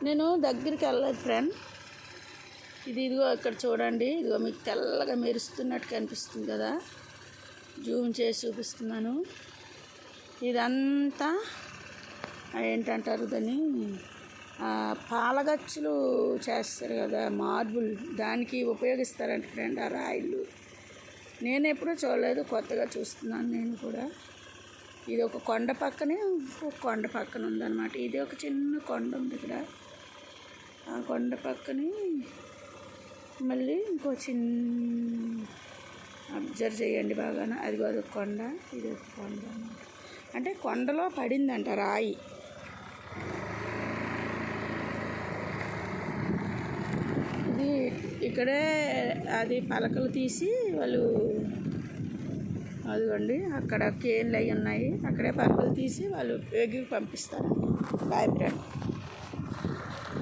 నేను దగ్గరికి వెళ్ళలేదు ఫ్రెండ్. ఇదిగో ఇక్కడ చూడండి, ఇదిగో మీకు తెల్లగా మెరుస్తున్నట్టు కనిపిస్తుంది కదా, జూమ్ చేసి చూపిస్తున్నాను. ఇదంతా ఏంటంటారు దాన్ని, పాలగచ్చులు చేస్తారు కదా, మార్బుల్, దానికి ఉపయోగిస్తారంట ఫ్రెండ్ ఆ రాయిలు. నేను ఎప్పుడూ చూడలేదు, కొత్తగా చూస్తున్నాను నేను కూడా. ఇది ఒక కొండ పక్కనే ఒక కొండ పక్కన ఉందన్నమాట. ఇది ఒక చిన్న కొండ ఉంది ఇక్కడ. ఆ కొండ పక్కనే మళ్ళీ ఇంకో చిన్న, అబ్జర్వ్ చేయండి బాగా, అదిగో అదొక కొండ, ఇది ఒక కొండ అన్నమాట. అంటే కొండలో పడిందంట రాయి. ఇది ఇక్కడే అది పలకలు తీసి వాళ్ళు, అదిగోండి అక్కడ కేన్లు అవి ఉన్నాయి, అక్కడే పలకలు తీసి వాళ్ళు ఎగిరి పంపిస్తారండి. Boy friend.